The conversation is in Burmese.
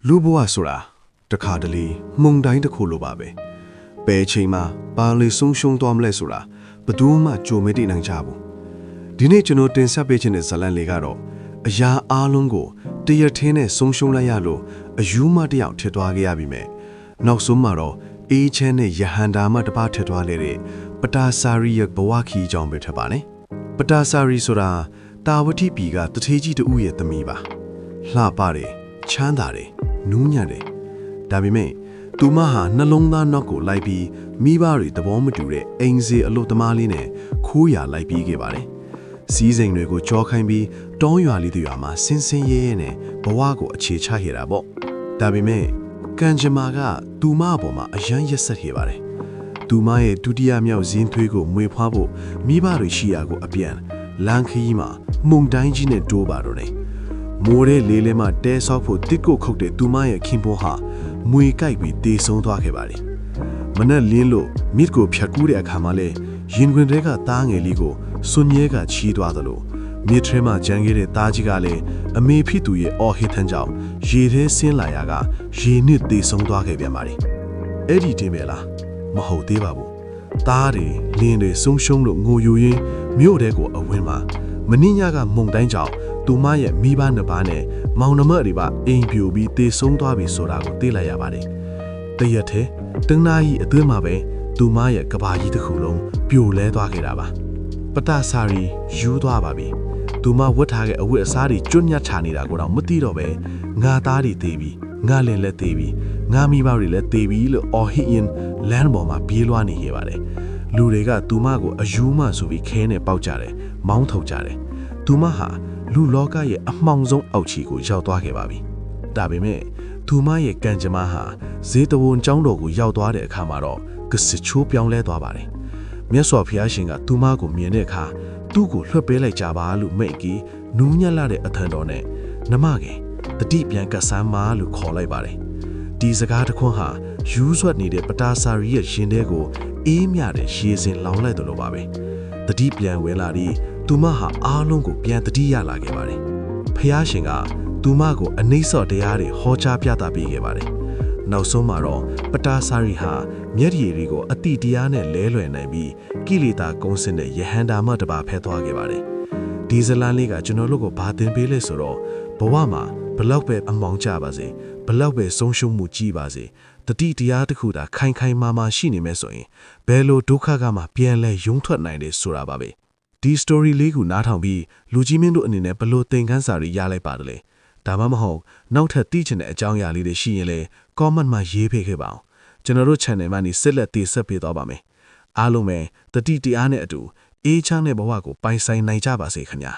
လူဘဝဆိုတာတခါတလေမှုန်တိုင်းတစ်ခုလိုပါပဲဘယ်ချိန်မှာပါလေဆုံးရှုံးသွားမလဲဆိုတာဘယ်သူမှကြိုမသိနိုင်ကြဘူးဒီနေ့ကျွန်တော်တင်ဆက်ပေးခြင်းတဲ့ဇာတ်လမ်းလေးကတော့အရာအားလုံးကိုတရထင်းနဲ့ဆုံးရှုံးလိုက်ရလို့အယူမတယောက်ထစ်သွားခဲ့ရပြီမဲ့နောက်ဆုံးမှာတော့အေးချမ်းနဲ့ယဟန္တာမတစ်ပါးထစ်သွားလေတဲ့ပတာစာရီရဲ့ဘဝခီးကြောင်းပဲထပ်ပါနဲ့ပတာစာရီဆိုတာတာဝတိပြည်ကတထေးကြီးတူရဲ့သမီးပါလှပတယ်ချမ်းသာတယ်နူးညံ့တယ်ဒါပေမဲ့သူမဟာနှလုံးသားနောက်ကိုလိုက်ပြီးမိဘတွေသဘောမတူတဲ့အိမ်စီအလို့သမားလေးနဲ့ခိုးရလိုက်ပြီးခဲ့ပါတယ်စီးစိမ်တွေကိုကြောခိုင်းပြီးတောင်းရွာလေးတွေမှာဆင်းဆင်းရဲရဲနဲ့ဘဝကိုအခြေချခဲ့တာပေါ့ဒါပေမဲ့ကံကြမ္မာကသူမအပေါ်မှာအယမ်းရက်ဆက်ခဲ့ပါတယ်သူမရဲ့ဒုတိယမြောက်ဇင်းသွေးကိုမွေဖွားဖို့မိဘတွေရှိရာကိုအပြန်လမ်းခရီးမှာမုန်တိုင်းကြီးနဲ့တိုးပါတော့တယ်မိုးတဲ့လေးလေးမှတဲဆောက်ဖို့တစ်ကိုခုတ်တဲ့သူမရဲ့ခင်ပွန်းဟာမွေကြိုက်ပြီးတေဆုံးသွားခဲ့ပါတယ်မနဲ့လင်းလို့မြစ်ကိုဖြတ်ကူးတဲ့အခါမှာလဲရင်ခွင်တွေကသားငယ်လေးကိုစွန်ရဲကချီးသွားသလိုမြစ်ထဲမှာဂျန်ခဲ့တဲ့သားကြီးကလည်းအမေဖြစ်သူရဲ့အော်ဟစ်ထန်းကြောင့်ရေထဲဆင်းလာရကရေနစ်တေဆုံးသွားခဲ့ပြန်ပါတယ်အဲ့ဒီတင်ပဲလားမဟုတ်သေးပါဘူးသားတွေလင်းတွေဆုံးရှုံးလို့ငိုယိုရင်းမြို့တဲကိုအဝင်းမှာမင်းညကမုန်တိုင်းကြောင့်သူမရဲ့မိဘနှစ်ပါးနဲ့မောင်နှမတွေပါအိမ်ပြိုပြီးတေဆုံးသွားပြီဆိုတာကိုသိလိုက်ရပါတယ်တရက်ထဲတန်းနာကြီးအတွင်းမှာပဲသူမရဲ့ကဘာကြီးတစ်ခုလုံးပြိုလဲသွားခဲ့တာပါပတစာရီယူသွားပါပြီသူမဝတ်ထားတဲ့အဝတ်အစားတွေကျွတ်ညတ်ချနေတာကိုတော့မသိတော့ပဲငါသားတွေတေးပြီငါလင်လည်းတေးပြီငါမိဘတွေလည်းတေးပြီလို့အော်ဟစ်ရင်လမ်းပေါ်မှာပြေးလွှားနေခဲ့ပါတယ်လူတွေကသူမကိုအယူမဆိုပြီးခဲနဲ့ပေါက်ကြတယ်မောင်းထုတ်ကြတယ်သူမဟာလူလောကရဲ့အမှောင်ဆုံးအောက်ခြေကိုရောက်သွားခဲ့ပါပြီဒါပေမဲ့သူမရဲ့ကံကြမ္မာဟာဇေတဝန်ကျောင်းတော်ကိုရောက်သွားတဲ့အခါမှာတော့ကစစ်ချိုးပြောင်းလဲသွားပါတယ်မြတ်စွာဘုရားရှင်ကသူမကိုမြင်တဲ့အခါသူ့ကိုလွှတ်ပေးလိုက်ကြပါလို့မိန့်ပြီးနူးညံ့လာတဲ့အထံတော်နဲ့နမငယ်တတိပြန်ကဆန်းမာလို့ခေါ်လိုက်ပါတယ်ဒီစကားတခွန်းဟာယူးဆွတ်နေတဲ့ပတာစာရီရဲ့ရှင်ထဲကိုအေးမြတဲ့ရေစင်လောင်လိုက်တယ်လို့ပါပဲတတိပြန်ဝင်လာပြီးသူမဟာအားလုံးကိုပြန်တတိရလာခဲ့ပါတယ်ဖះရှင်ကသူမကိုအနိစ္စတရားတွေဟောကြားပြသပေးခဲ့ပါတယ်နောက်ဆုံးမှာတော့ပတာစာရီဟာမျက်ရည်တွေကိုအတိတရားနဲ့လဲလွယ်နိုင်ပြီးကိလေသာကုန်းစင်တဲ့ယဟန္တာမတပါဖဲသွားခဲ့ပါတယ်ဒီဇလန်လေးကကျွန်တော်တို့ကိုဘာသင်ပေးလဲဆိုတော့ဘဝမှာဘလောက်ပဲအမောင်ကျပါစေဘလောက်ပဲဆုံးရှုံးမှုကြီးပါစေတတိတရားတစ်ခုသာခိုင်ခိုင်မာမာရှိနေမယ်ဆိုရင်ဘယ်လိုဒုက္ခကမှပြန်လဲယုံထွက်နိုင်တယ်ဆိုတာပါပဲဒီ story လေးကိုနားထောင်ပြီးလူကြီးမင်းတို့အနေနဲ့ဘလို့သင်ခန်းစာတွေရလိုက်ပါတယ်လေဒါမှမဟုတ်နောက်ထပ်သိချင်တဲ့အကြောင်းအရာလေးတွေရှိရင်လည်း comment မှာရေးပေးခဲ့ပါအောင်ကျွန်တော်တို့ channel မှာနေဆက်လက်တင်ဆက်ပေးသွားပါမယ်အားလုံးပဲတတိတရားနဲ့အတူအေးချမ်းတဲ့ဘဝကိုပိုင်ဆိုင်နိုင်ကြပါစေခင်ဗျာ